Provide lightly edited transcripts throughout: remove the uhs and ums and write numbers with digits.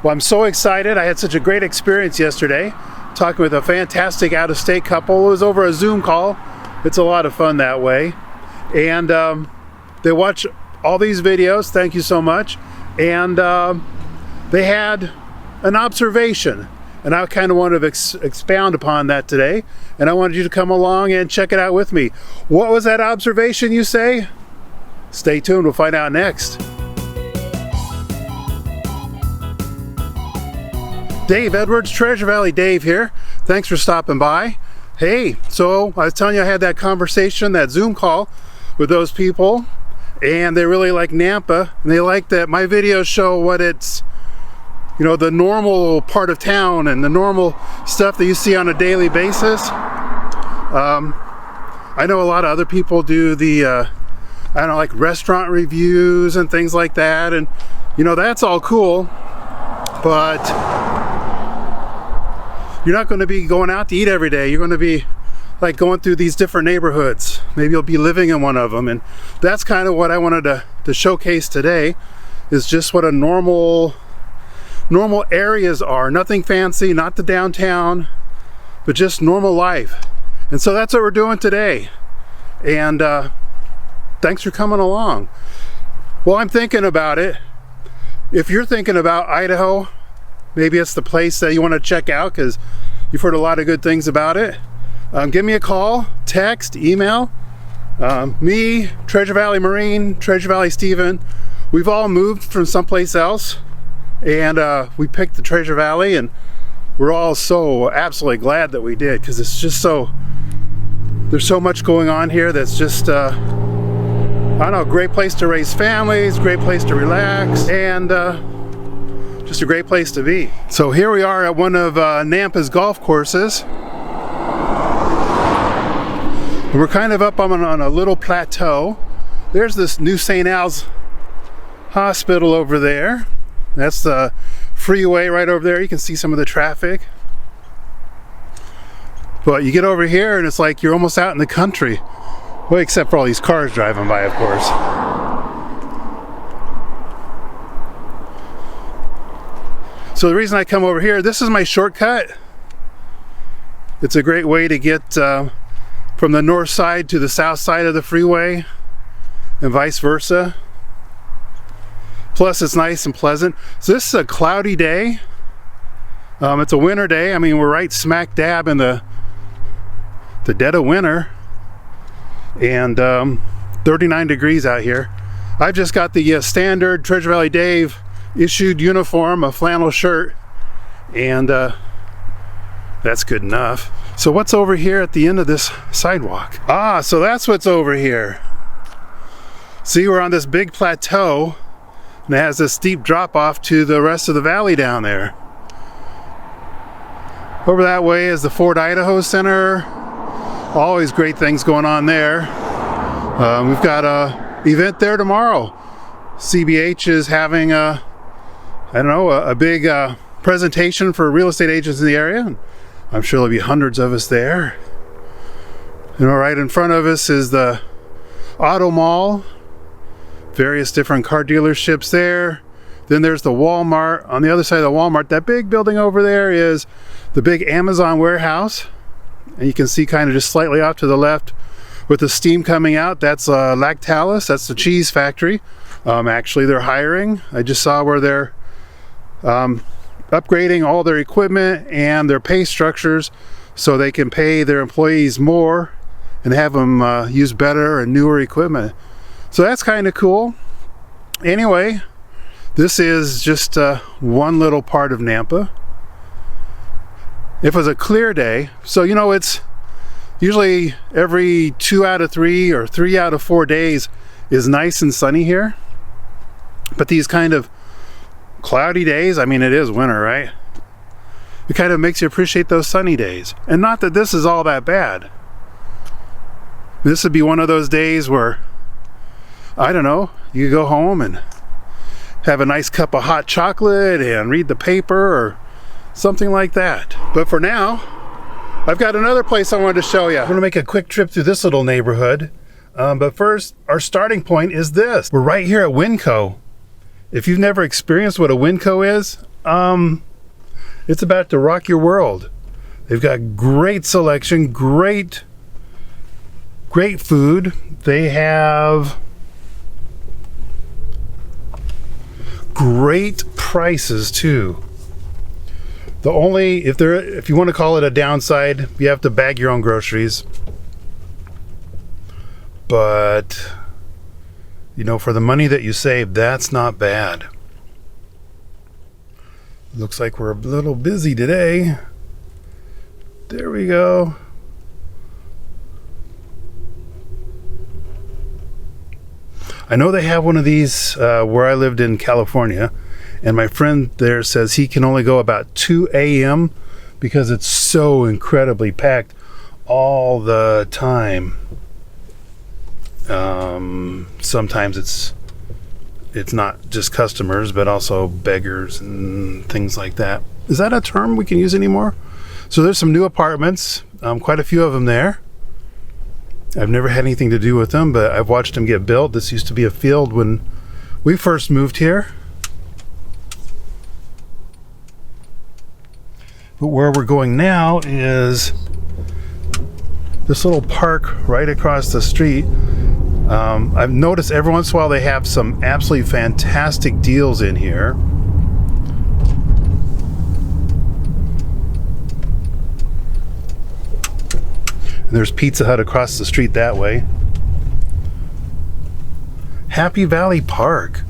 Well, I'm so excited. I had such a great experience yesterday talking with a fantastic out-of-state couple. It was over a Zoom call. It's a lot of fun that way. And they watch all these videos. Thank you so much. And they had an observation. And I kind of want to expound upon that today. And I wanted you to come along and check it out with me. What was that observation, you say? Stay tuned. We'll find out next. Dave Edwards, Treasure Valley Dave here. Thanks for stopping by. Hey, so I was telling you I had that conversation, that Zoom call with those people, and they really like Nampa, and they like that my videos show what it's, you know, the normal part of town and the normal stuff that you see on a daily basis. I know a lot of other people do the, I don't know, like restaurant reviews and things like that, and you know, that's all cool, but you're not going to be going out to eat every day. You're going to be like going through these different neighborhoods. Maybe you'll be living in one of them. And that's kind of what I wanted to showcase today, is just what a normal areas are. Nothing fancy, not the downtown, but just normal life. And so that's what we're doing today. And thanks for coming along. Well, I'm thinking about it. If you're thinking about Idaho, maybe it's the place that you want to check out because you've heard a lot of good things about it. Give me a call, text, email. Me, Treasure Valley Marine, Treasure Valley Steven, we've all moved from someplace else, and we picked the Treasure Valley, and we're all so absolutely glad that we did, because it's just so, there's so much going on here that's just, I don't know, great place to raise families, great place to relax, and just a great place to be. So here we are at one of Nampa's golf courses. We're kind of up on a little plateau. There's this New St. Al's Hospital over there. That's the freeway right over there. You can see some of the traffic. But you get over here and it's like you're almost out in the country. Well, except for all these cars driving by, of course. So the reason I come over here, this is my shortcut. It's a great way to get from the north side to the south side of the freeway and vice versa. Plus it's nice and pleasant. So this is a cloudy day. It's a winter day. I mean, we're right smack dab in the dead of winter, and 39 degrees out here. I've just got the standard Treasure Valley Dave issued uniform, a flannel shirt, and that's good enough. So what's over here at the end of this sidewalk? Ah, so that's what's over here. See, we're on this big plateau, and it has this steep drop off to the rest of the valley down there. Over that way is the Fort Idaho Center. Always great things going on there. We've got a event there tomorrow. CBH is having a big presentation for real estate agents in the area. I'm sure there'll be hundreds of us there. You know, right in front of us is the Auto Mall. Various different car dealerships there. Then there's the Walmart. On the other side of the Walmart, that big building over there is the big Amazon warehouse. And you can see kind of just slightly off to the left with the steam coming out, that's Lactalis, that's the cheese factory. Actually, they're hiring. I just saw where they're upgrading all their equipment and their pay structures so they can pay their employees more and have them use better and newer equipment. So that's kind of cool. Anyway, this is just one little part of Nampa. If it was a clear day, so you know, it's usually every 2 out of 3 or 3 out of 4 days is nice and sunny here. But these kind of cloudy days, I mean, it is winter, right? It kind of makes you appreciate those sunny days. And not that this is all that bad. This would be one of those days where, I don't know, you could go home and have a nice cup of hot chocolate and read the paper or something like that. But for now, I've got another place I wanted to show you. I'm going to make a quick trip through this little neighborhood. But first, our starting point is this. We're right here at Winco. If you've never experienced what a Winco is, It's about to rock your world. They've got great selection, great food. They have great prices too. The only, if you want to call it a downside, you have to bag your own groceries. But, you know, for the money that you save, that's not bad. Looks like we're a little busy today. There we go. I know they have one of these where I lived in California, and my friend there says he can only go about 2 a.m. because it's so incredibly packed all the time. Sometimes it's not just customers, but also beggars and things like that. Is that a term we can use anymore? So there's some new apartments, quite a few of them there. I've never had anything to do with them, but I've watched them get built. This used to be a field when we first moved here. But where we're going now is this little park right across the street. I've noticed every once in a while they have some absolutely fantastic deals in here. And there's Pizza Hut across the street that way. Happy Valley Park.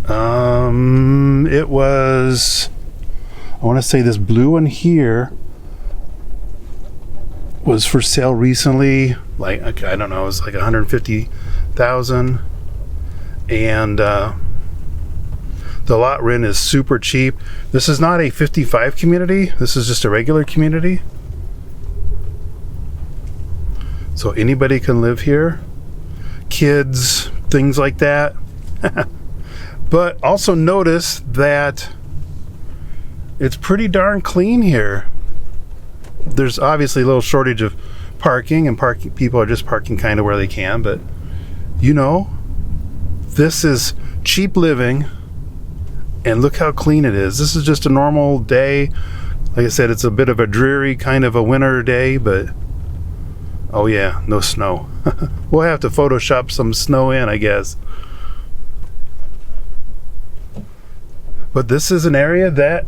It was, I want to say this blue one here was for sale recently. Like, I don't know, it was like $150,000. And the lot rent is super cheap. This is not a 55 community. This is just a regular community. So anybody can live here. Kids, things like that. But also notice that it's pretty darn clean here. There's obviously a little shortage of parking, and people are just parking kind of where they can, but you know, this is cheap living, and look how clean it is. This is just a normal day. Like I said, it's a bit of a dreary kind of a winter day, but oh yeah, no snow. We'll have to Photoshop some snow in, I guess. But this is an area that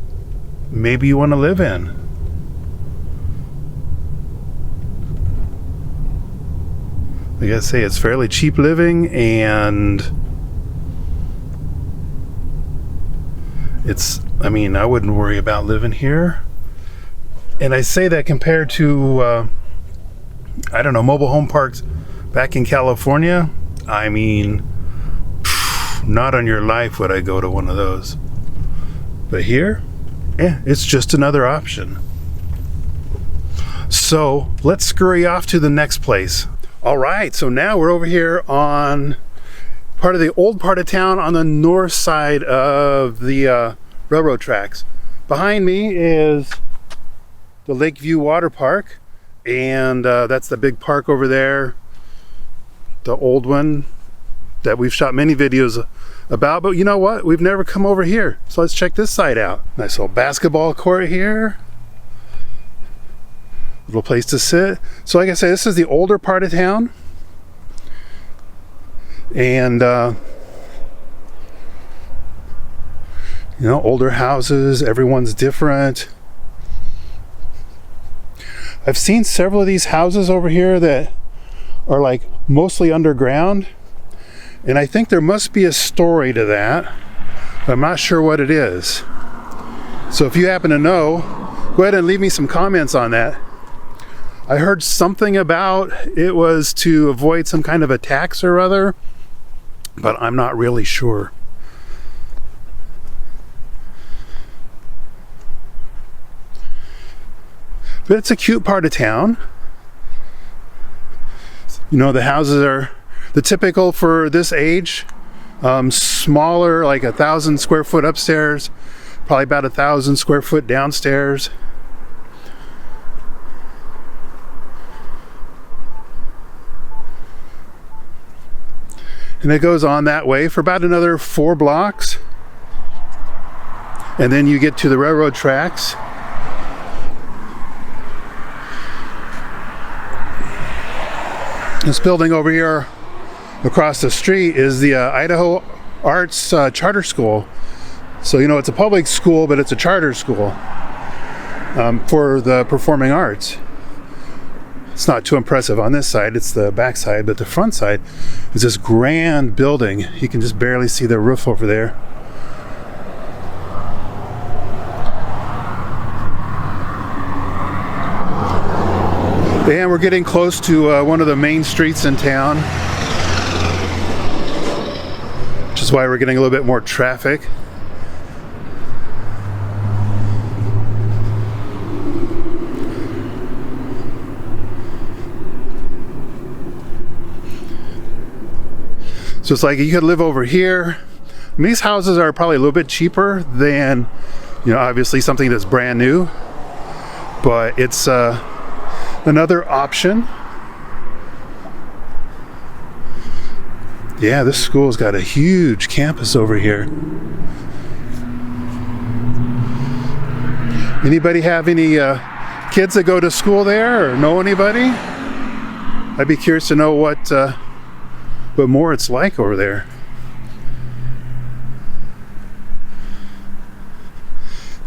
maybe you want to live in. Like I say, it's fairly cheap living, and I mean, I wouldn't worry about living here. And I say that compared to, I don't know, mobile home parks back in California. I mean, not on your life would I go to one of those. But here, it's just another option. So let's scurry off to the next place. All right, so now we're over here on part of the old part of town on the north side of the railroad tracks. Behind me is the Lakeview Water Park, and that's the big park over there, the old one that we've shot many videos about. But you know what? We've never come over here, so let's check this side out. Nice little basketball court here. Little place to sit. So like I say, this is the older part of town, and you know, older houses, everyone's different. I've seen several of these houses over here that are like mostly underground, and I think there must be a story to that, but I'm not sure what it is. So if you happen to know, go ahead and leave me some comments on that. I heard something about it was to avoid some kind of a tax or other, but I'm not really sure. But it's a cute part of town. You know, the houses are the typical for this age, smaller, like 1,000 square foot upstairs, probably about 1,000 square foot downstairs. And it goes on that way for about another 4 blocks. and then you get to the railroad tracks. This building over here across the street is the Idaho Arts Charter School. So, you know, it's a public school, but it's a charter school for the performing arts. It's not too impressive on this side, it's the back side, but the front side is this grand building. You can just barely see the roof over there. And we're getting close to one of the main streets in town, which is why we're getting a little bit more traffic. So it's like you could live over here. I mean, these houses are probably a little bit cheaper than, you know, obviously something that's brand new, but it's another option. Yeah, this school's got a huge campus over here. Anybody have any kids that go to school there or know anybody? I'd be curious to know what more it's like over there.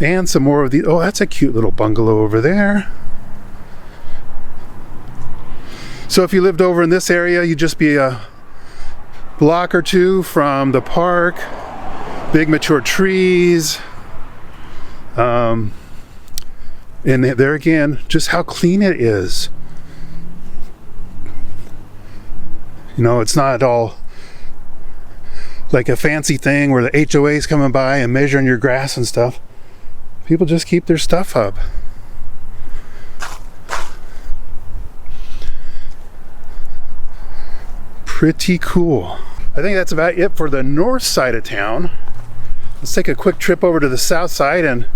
And some more of the, oh, that's a cute little bungalow over there. So if you lived over in this area, you'd just be a block or two from the park, big mature trees. And there again, just how clean it is. You know, it's not all like a fancy thing where the HOA's coming by and measuring your grass and stuff. People just keep their stuff up. Pretty cool. I think that's about it for the north side of town. Let's take a quick trip over to the south side and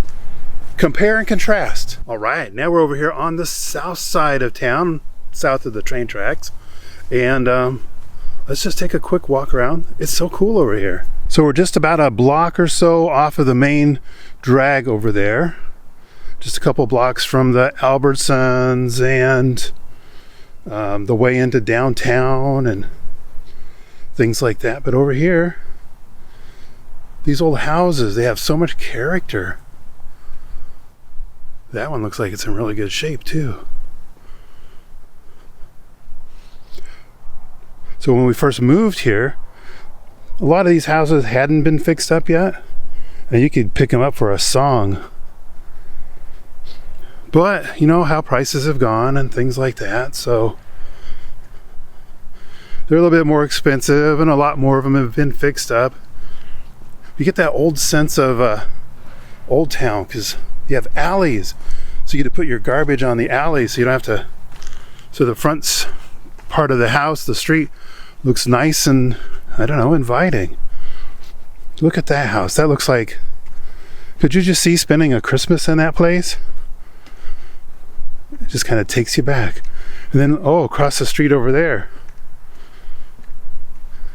compare and contrast. All right, now we're over here on the south side of town, south of the train tracks. And let's just take a quick walk around. It's so cool over here. So we're just about a block or so off of the main drag over there. Just a couple blocks from the Albertsons and the way into downtown and things like that. But over here, these old houses, they have so much character. That one looks like it's in really good shape too. So when we first moved here, a lot of these houses hadn't been fixed up yet, and you could pick them up for a song. But you know how prices have gone and things like that, so they're a little bit more expensive, and a lot more of them have been fixed up. You get that old sense of old town because you have alleys, so you get to put your garbage on the alley, so you don't have to. So the front part of the house, the street, looks nice and, I don't know, inviting. Look at that house. That looks like, could you just see spending a Christmas in that place? It just kind of takes you back. And then, oh, across the street over there,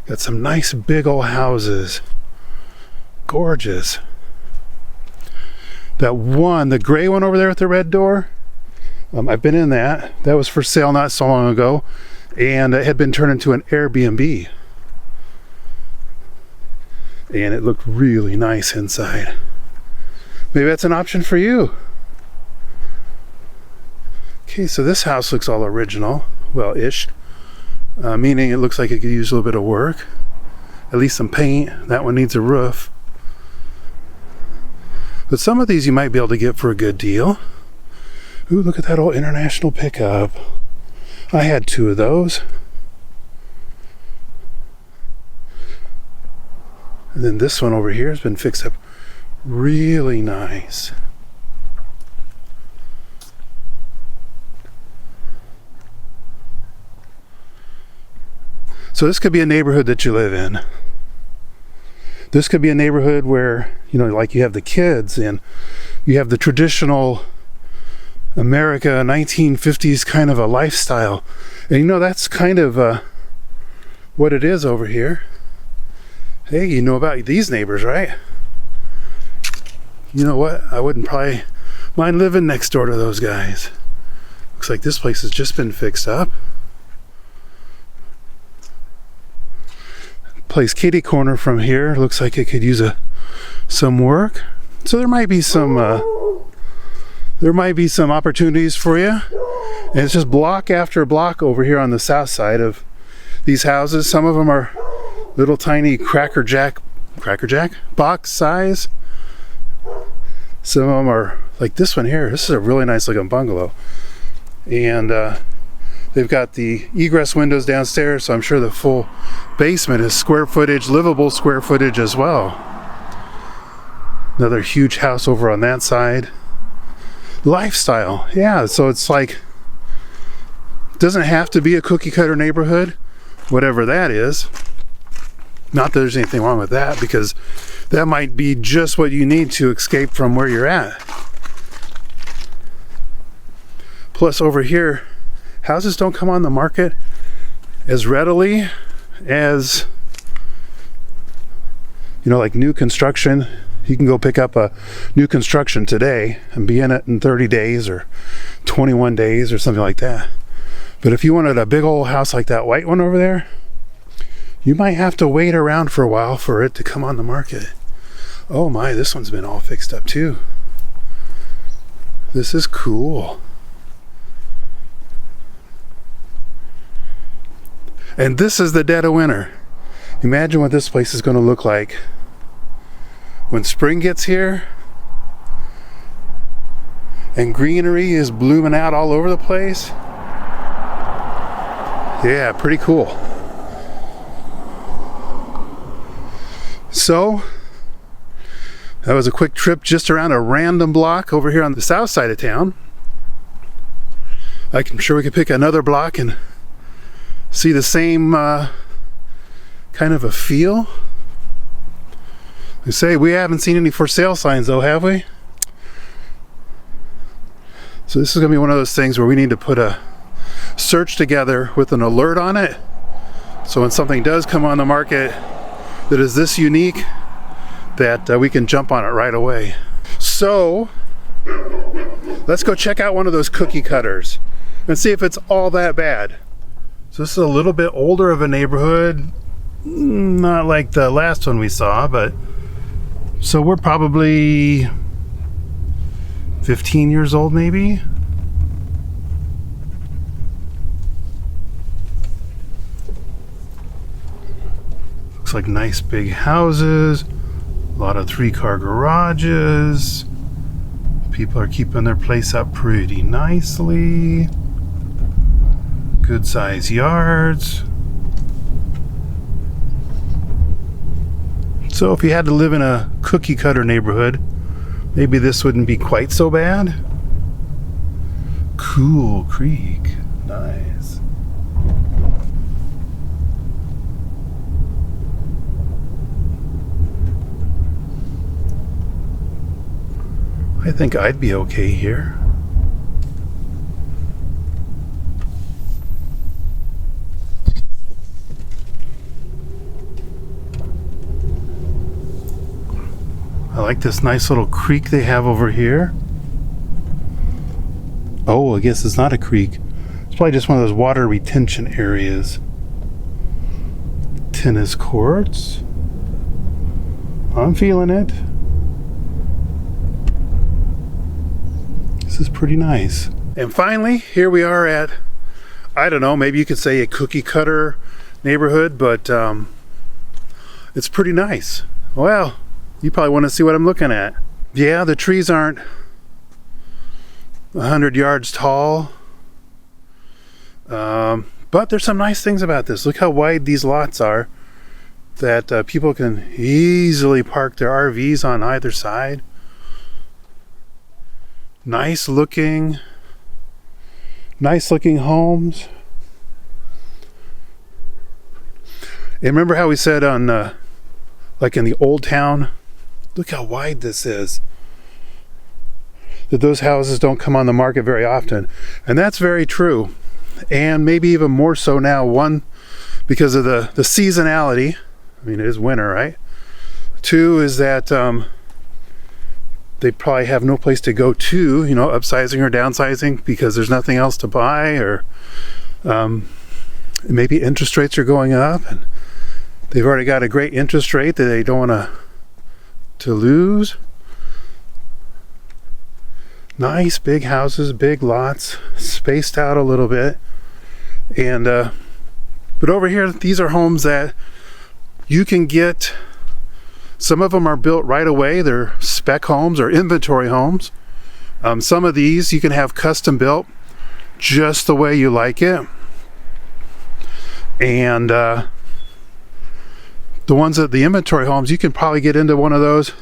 got some nice big old houses. Gorgeous. That one, the gray one over there with the red door, I've been in that. That was for sale not so long ago, and it had been turned into an Airbnb. And it looked really nice inside. Maybe that's an option for you. Okay, so this house looks all original, well-ish, meaning it looks like it could use a little bit of work, at least some paint. That one needs a roof. But some of these you might be able to get for a good deal. Ooh, look at that old International pickup. I had two of those. And then this one over here has been fixed up really nice. So this could be a neighborhood that you live in. This could be a neighborhood where, you know, like you have the kids and you have the traditional America 1950s kind of a lifestyle. And you know, that's kind of what it is over here. Hey, you know about these neighbors, right? You know what? I wouldn't probably mind living next door to those guys. Looks like this place has just been fixed up. Place kitty corner from here. Looks like it could use some work. So there might be some opportunities for you. And it's just block after block over here on the south side of these houses. Some of them are little tiny Cracker Jack box size. Some of them are like this one here. This is a really nice looking bungalow. And they've got the egress windows downstairs, so I'm sure the full basement is square footage, livable square footage as well. Another huge house over on that side. Lifestyle, yeah, so it's like, doesn't have to be a cookie cutter neighborhood, whatever that is. Not that there's anything wrong with that, because that might be just what you need to escape from where you're at. Plus over here, houses don't come on the market as readily as, you know, like new construction. You can go pick up a new construction today and be in it in 30 days or 21 days or something like that. But if you wanted a big old house like that white one over there, you might have to wait around for a while for it to come on the market. Oh my, this one's been all fixed up too. This is cool. And this is the dead of winter. Imagine what this place is going to look like when spring gets here and greenery is blooming out all over the place. Yeah, pretty cool. So that was a quick trip just around a random block over here on the south side of town. I'm sure we could pick another block and see the same kind of a feel. They say we haven't seen any for sale signs though, have we? So this is gonna be one of those things where we need to put a search together with an alert on it. So when something does come on the market that is this unique, that we can jump on it right away. So let's go check out one of those cookie cutters and see if it's all that bad. So this is a little bit older of a neighborhood, not like the last one we saw, but so we're probably 15 years old maybe. Looks like nice big houses, a lot of 3-car garages. People are keeping their place up pretty nicely. Good size yards. So if you had to live in a cookie cutter neighborhood, maybe this wouldn't be quite so bad. Cool Creek, nice. I think I'd be okay here. I like this nice little creek they have over here. Oh, I guess it's not a creek. It's probably just one of those water retention areas. Tennis courts. I'm feeling it. This is pretty nice. And finally, here we are at, I don't know, maybe you could say a cookie cutter neighborhood, but it's pretty nice. Well, you probably want to see what I'm looking at. Yeah, the trees aren't 100 yards tall, but there's some nice things about this. Look how wide these lots are, that people can easily park their RVs on either side. Nice looking homes. And remember how we said on like in the old town, look how wide this is, that those houses don't come on the market very often. And that's very true, and maybe even more so now. One, because of the seasonality. I mean, it is winter, right? Two is that they probably have no place to go to, you know, upsizing or downsizing because there's nothing else to buy, or maybe interest rates are going up and they've already got a great interest rate that they don't want to lose. Nice big houses, big lots, spaced out a little bit. And but over here, these are homes that you can get. Some of them are built right away. They're spec homes or inventory homes. Some of these you can have custom built just the way you like it. And the ones that the inventory homes, you can probably get into one of those.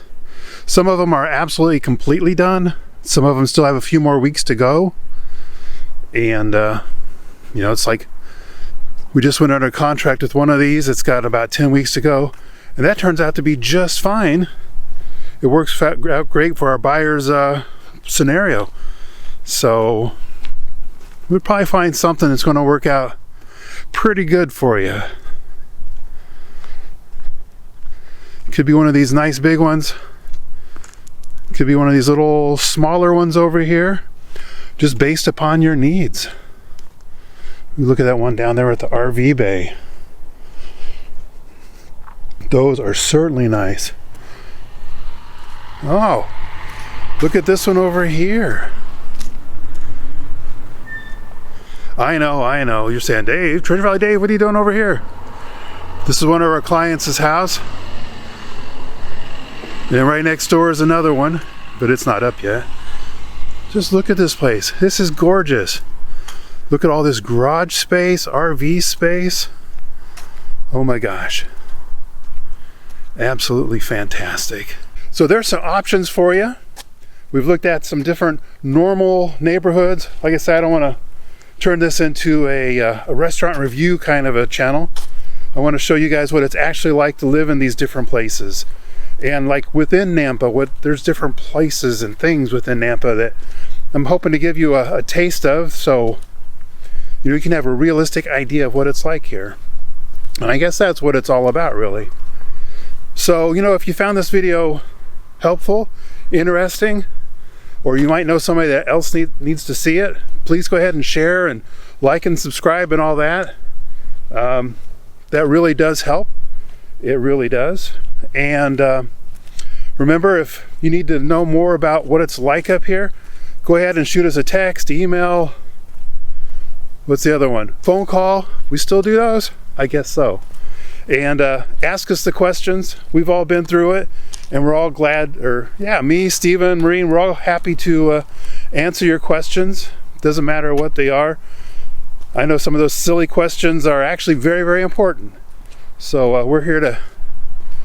Some of them are absolutely completely done. Some of them still have a few more weeks to go. And you know, it's like we just went under contract with one of these. It's got about 10 weeks to go. And that turns out to be just fine. It works out great for our buyer's scenario. So we'll probably find something that's going to work out pretty good for you. Could be one of these nice big ones. Could be one of these little smaller ones over here, just based upon your needs. Look at that one down there at the RV bay. Those are certainly nice. Oh, look at this one over here. I know. You're saying, Dave, Treasure Valley Dave, what are you doing over here? This is one of our clients' house. And right next door is another one, but it's not up yet. Just look at this place. This is gorgeous. Look at all this garage space, RV space. Oh my gosh. Absolutely fantastic. So there's some options for you. We've looked at some different normal neighborhoods. Like I said, I don't want to turn this into a restaurant review kind of a channel. I want to show you guys what it's actually like to live in these different places. And like within Nampa, there's different places and things within Nampa that I'm hoping to give you a taste of, so you know, you can have a realistic idea of what it's like here. And I guess that's what it's all about, really. So, you know, if you found this video helpful, interesting, or you might know somebody that else needs to see it, please go ahead and share and like and subscribe and all that. That really does help. It really does. And remember, if you need to know more about what it's like up here, go ahead and shoot us a text, email. What's the other one? Phone call. We still do those? I guess so. And ask us the questions. We've all been through it, and we're all glad, or yeah, me, Steven, Maureen, we're all happy to answer your questions. Doesn't matter what they are. I know some of those silly questions are actually very, very important. So we're here to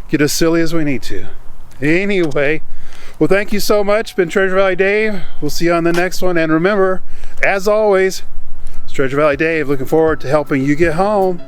get as silly as we need to. Anyway, well, thank you so much. Been Treasure Valley Dave. We'll see you on the next one. And remember, as always, it's Treasure Valley Dave, looking forward to helping you get home.